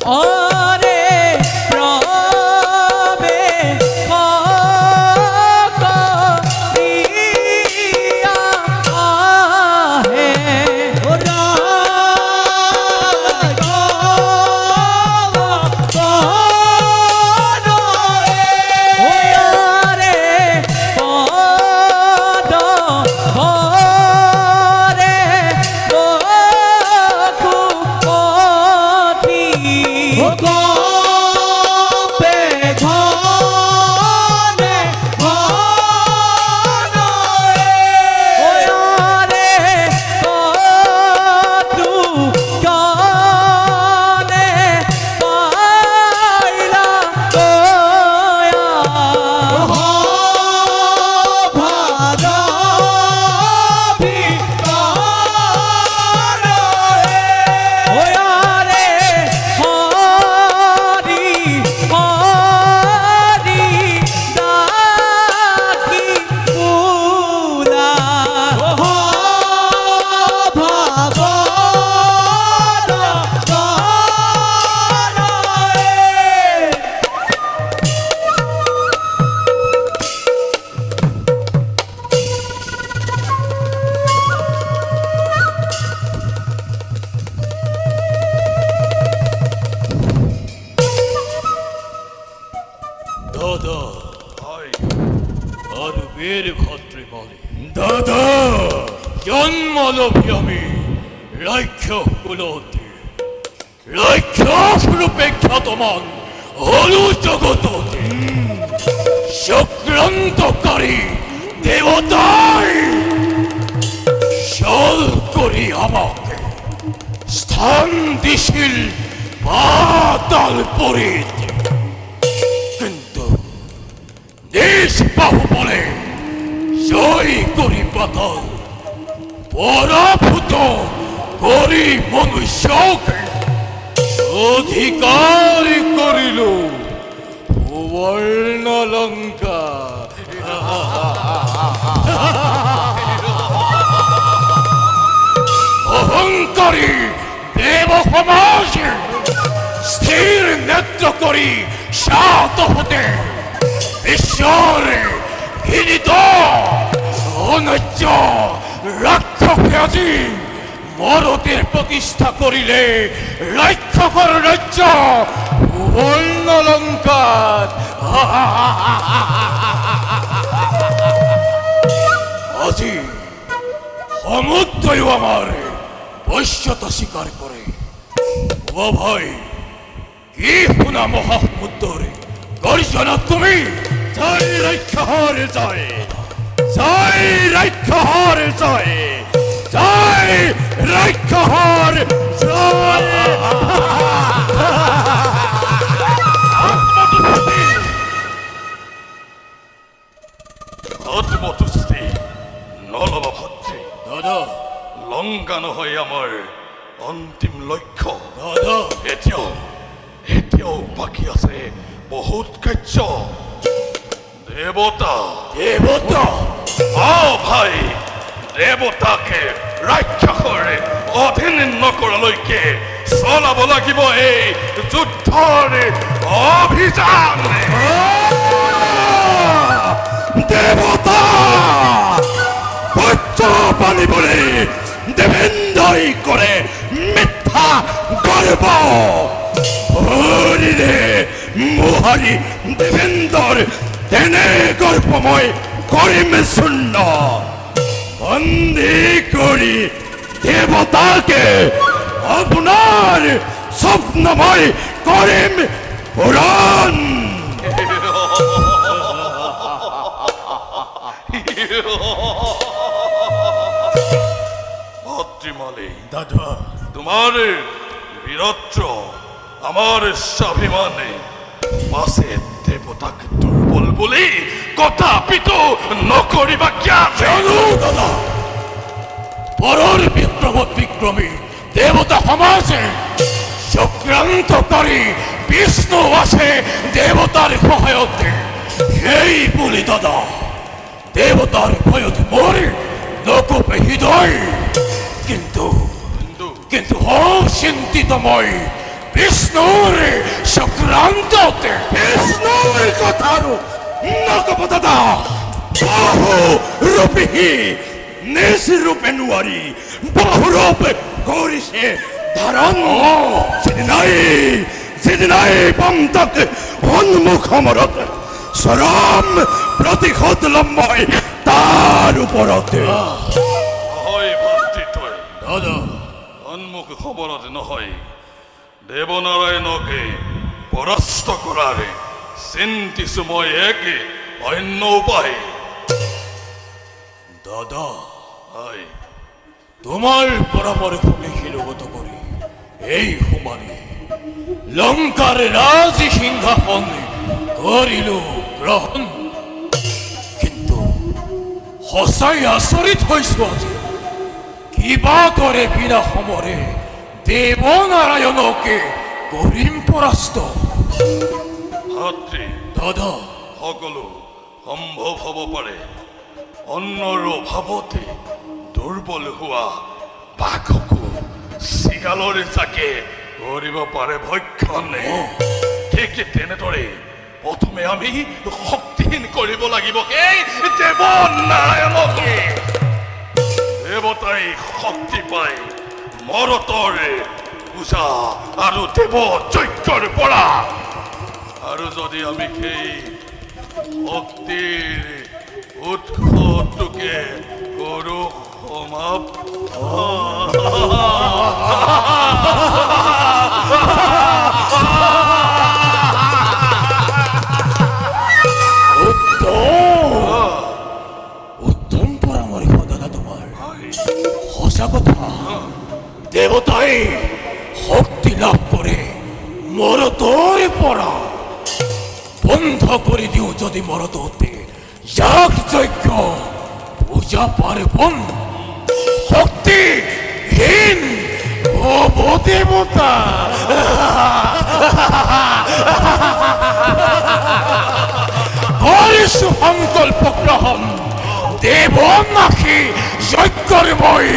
অরে রবে করিয়া আহে দাদা আর বীর ভদ্রমলে দাদা জন্মলোভী আমি রাক্ষসকুলতে রাক্ষস রূপে খ্যাতমান হলু জগততে চক্রান্তকারী দেবতার চল করি আমাকে স্থান দিশিল পাতাল পরিতে বাহুবলে জয় করি পাতাল পরাভূত করি মনুষ্যকে অধিকার করিল সুবর্ণলঙ্কা অহংকারী দেব সমাজ স্থির নেত্র করি শাত হতে ঈশ্বরে ঘৃণিত অনৈক্য রাক্ষসী মরতের প্রতিষ্ঠা করিলে রাক্ষসর রাজ্য সুবর্ণলঙ্কার আজি সমুদ্রই আমার বৈশ্যতা স্বীকার করে ও ভাই কি শুনা মহাসমুদ্রে গর্জনা তুমি জয় রাক্ষসর জয় জয় রাক্ষসর জয় জয় রাক্ষসর জয় আত্মতুষ্টি নলভদ্রে দাদা লঙ্কা নহয় আমার অন্তিম লক্ষ্য দাদা এতিয়াও বাকী আছে বহুত কাৰ্য দেৱতা দেবতা ভাই দেৱতাকে ৰাক্ষসৰে অধীন নকৰালৈকে চলাব লাগিব এই যুদ্ধৰ অভিযান দেবতা বচ্চ পানিবলে দেবেন্দ্রই করে মিথ্যা গর্ব হরিরে মোহারি দেবেন্দর তেনে গর্বময় করিম শূন্য বন্দি করি দেবতাকে আপনার স্বপ্নময় করিম পুরাণ ভদ্রিমালী দাদা তোমার বীরত্ব আমার স্বাভিমানে পাশে দেবতাকে দুর্বল বলে কথা পিত নকরিবা জানো দাদা পরর বিক্রমী দেবতা সমাজে চক্রান্তকারী বিষ্ণু আছে দেবতার সহায়তে সেই বলি দাদা দেবতার ভয়তে মরে নকপে হৃদয় কিন্তু কিন্তু চিন্তিতময় বিষ্ণুৰ সংক্ৰান্ততে বিষ্ণুৰ কথাৰো নকব দাদা বহু ৰূপী নিজ ৰূপে নোৱাৰি বহু ৰূপ কৰিছে ধাৰণ যেদিনাই পাম তাক সন্মুখ সমৰত চৰম প্ৰতিশোধ ল'ম মই তাৰ ওপৰতে নহয় ভাতৃতই দাদা সন্মুখ খবৰত নহয় দেৱনাৰায়ণকে পৰাস্ত কৰাৰে চিন্তিছো মই এক অন্য উপায় দাদা হয় তোমাৰ পৰামৰ্শকে শিৰোগত কৰি এই সমানে লংকাৰ ৰাজ সিংহাসন কৰিলো গ্ৰহণ কিন্তু সঁচাই আচৰিত হৈছো আজি কিবা কৰে বিনা সমৰে দেৱনাৰায়ণকে কৰিম পৰাস্ত ভাতৃ দাদা সকলো সম্ভৱ হ'ব পাৰে অন্নৰ অভাৱতে দুৰ্বল হোৱা বাঘকো চিগালৰ জাকে কৰিব পাৰে ভক্ষণে ঠিক তেনেদৰে প্ৰথমে আমি শক্তিহীন কৰিব লাগিব এই দেৱনাৰায়ণকে দেৱতাই শক্তি পায় মৰতৰ পূজা আৰু দেৱ যজ্ঞৰ পৰা আৰু যদি আমি সেই শক্তিৰ উৎসটোকে কৰো সমাপ্ত উত্তম পৰামৰ্শ দাদা তোমাৰ সঁচা কথা দেৱতাই শক্তি লাভ কৰে মৰতৰ পৰা বন্ধ কৰি দিওঁ যদি মৰততে যাগ যজ্ঞ পূজা পাৰ্বণ শক্তিহীন হ'ব দেৱতা কৰিছো সংকল্প গ্ৰহণ দেৱনাশী যজ্ঞৰ মই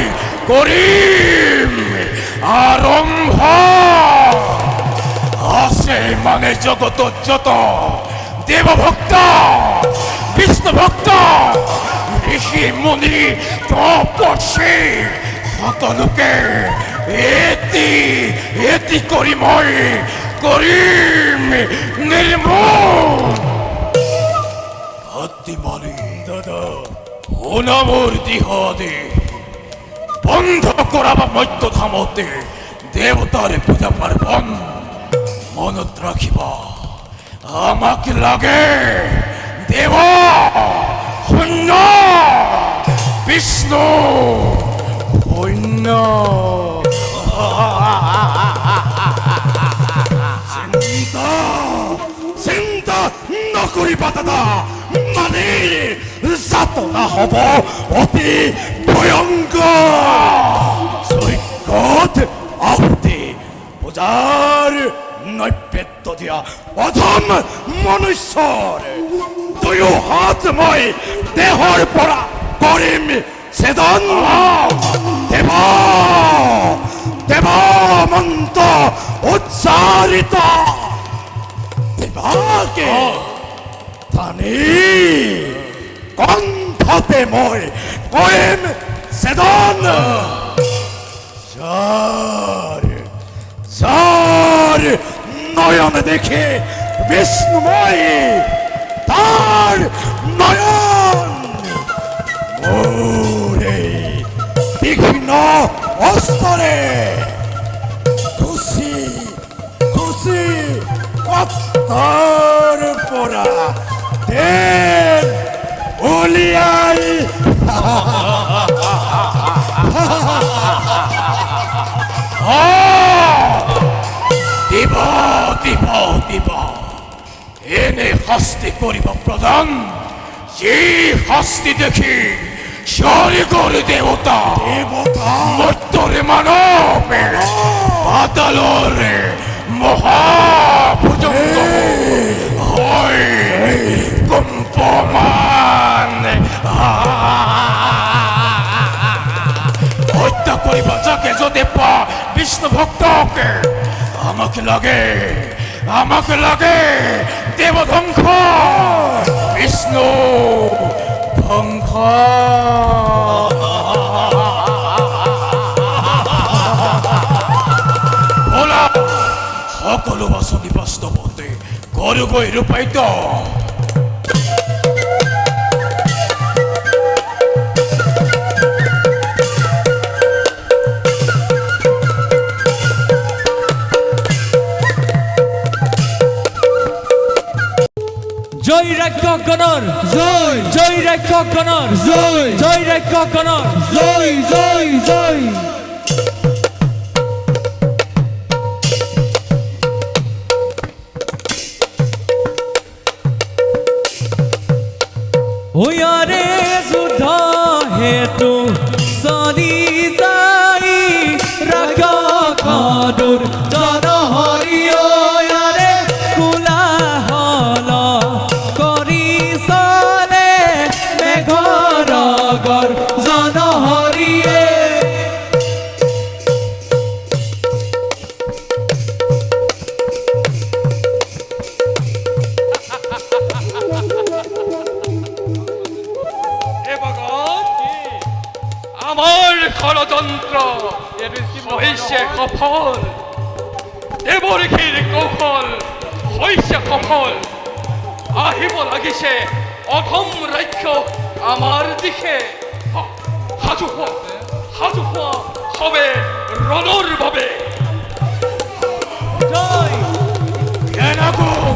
কৰিম আৰম্ভ আছে মানে জগতত যত দেৱভক্ত বিষ্ণু ভক্ত ঋষি মুনি তপস্বী সকলোকে এটি কৰি মই কৰিম নিৰ্মূল হাতীমালি দাদা শুনা মোৰ দিহদে বন্ধ কৰাবা মধ্যধামতে দেৱতাৰ পূজা পাৰ্বণ মনত ৰাখিবা আমাক লাগে দেৱ শূন্য বিষ্ণু শূন্য চিন্তা নকৰিবা দাদা মানে যাতনা হ'ব অতি ভয়ংকৰ যজ্ঞত আহুতি পূজাৰ নৈবেদ্য দিয়া অধম মনুষ্যৰ দুয়ো হাত মই দেহৰ পৰা কৰিম ছেদন দেৱ মন্ত্ৰ উচ্চাৰিত দেৱাকে টানি কণ্ঠতে মই কৰিম ছেদন যাৰ নয়ন দেখে বিষ্ণুময় তার নয়ন মোরে তীক্ষ্ণ অস্তরে খুশি খুশি কত্তর পরা তেল উলিয়াই দিব দিব দিব এনে শাস্তি কৰিব প্ৰদান যি শাস্তি দেখি স্বৰ্গৰ দেৱতা মৰ্ত্যৰে মানৱ পাতালৰ মহাভুজংগ হয় কম্পমান হত্যা কৰিব যাকে যদি পা বিষ্ণু ভক্তকে আমাকে লাগে দেবধ্বংস বিষ্ণু ধ্বংস ভোলা সকলো বাচনি বাস্তৱতে গৰুগৈ ৰূপায়িত জয় রাক্ষকগণৰ জয় জয় রাক্ষকগণৰ জয় জয় রাক্ষকগণৰ জয় জয় জয় ওয়ারে যুদ্ধ হেতু চলি যাই ৰাক্ষসৰ জনহৰি ওয়ারে কোলাহল কৰি চলে মেঘৰ গৰ জনহৰিয়ে হে ভগৱান আমাৰ ষড়যন্ত্ৰ হৈছে সফল দেৱৰীৰ কৌশল হৈছে সফল আহিব লাগিছে অধম ৰাক্ষস আমাৰ দিশে সাজু হোৱা সবে ৰণৰ বাবে জয় জ্ঞানাগুণ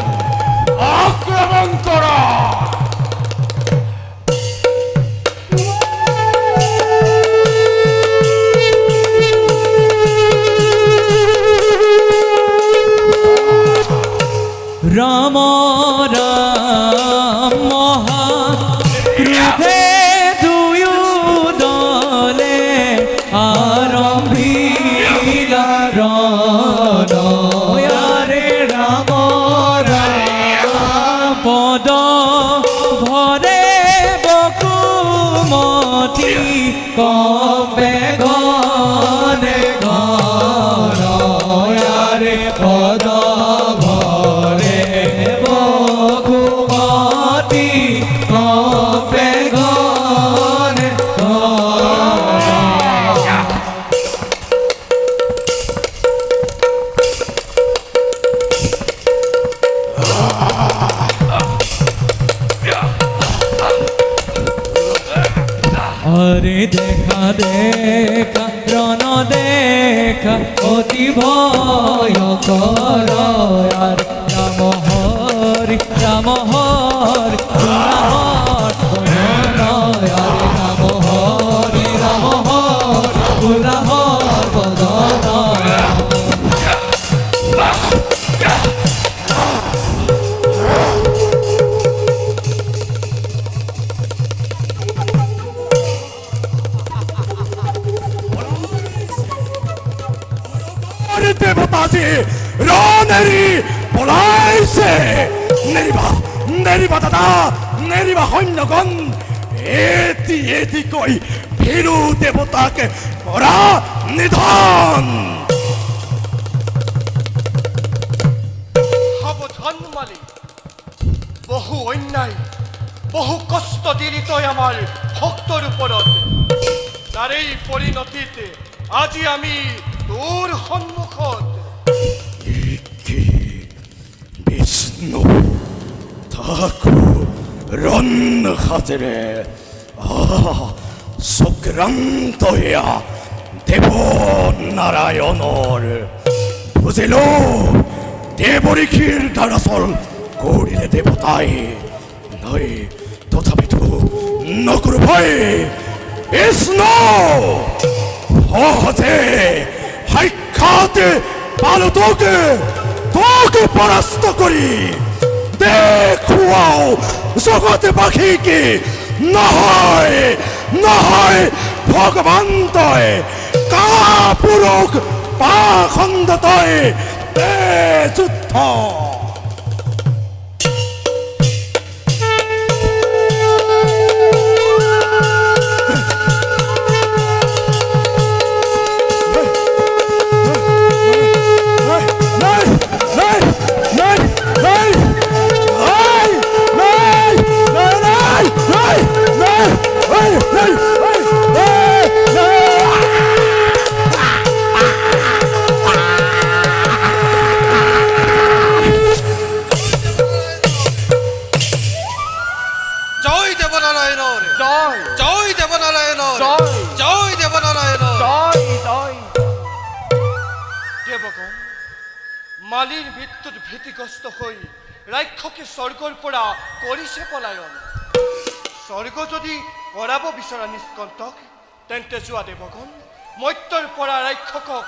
আক্রমণ করা রাম রাম মহা ক্রোধে দুয়ো দলে আরম্ভিলা রণ ওয়ারে রাম রাম পদ ভরে বকুমতি কবে গনে ঘর ওয়ারে পদ ভরে বকুমতি কবে গনে আরে দেখা দেখা রণ দেখা অতি ভয়ঙ্কর আর রাম হরি রাম হরি আরে রাম হরি বদন দেবতাজি রনেরি পলাইছে নেরিবা দাদা নেরিবা সৈন্যগণ এটি কৈ ভীৰু দেৱতাকে কৰা নিধন সাৱধান মালিক বহু অন্যায় বহু কষ্ট দিলি তই আমাৰ ভক্তৰ ওপৰত তাৰেই পৰিণতিত আজি আমি তোৰ সন্মুখত কি বিষ্ণু তাকো ৰণ সাজেৰে চক্ৰান্ত এয়া দেৱ নাৰায়ণৰ বুজিলো দেৱৰীষিৰ দৰাচল কৰিলে দেৱতাই নাই তথাপিতো নকৰো ভয় বিষ্ণু সহজে সাক্ষাৎ পালো তোকে পরাস্ত করি দেখুৱাও জগতবাসীকে নহয় ভগৱান তই কাপুৰুষ পাখণ্ড তই যুদ্ধ মালিৰ মৃত্যুত ভীতিগ্ৰস্ত হৈ ৰাক্ষসে স্বৰ্গৰ পৰা কৰিছে পলায়ন। স্বৰ্গ যদি কৰাব বিচৰা নিষ্কণ্টক, তেন্তে যোৱা দেৱগণ, মৰ্ত্যৰ পৰা ৰাক্ষসক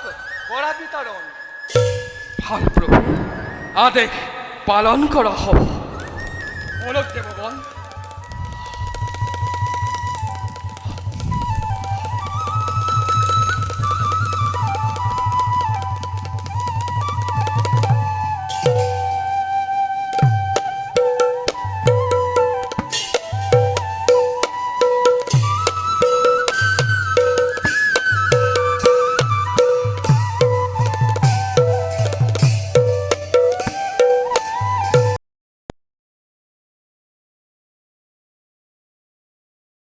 কৰা বিতৰণ। ভাল প্ৰভু, আদেশ পালন কৰা হ'ব। শুনক দেৱগণ,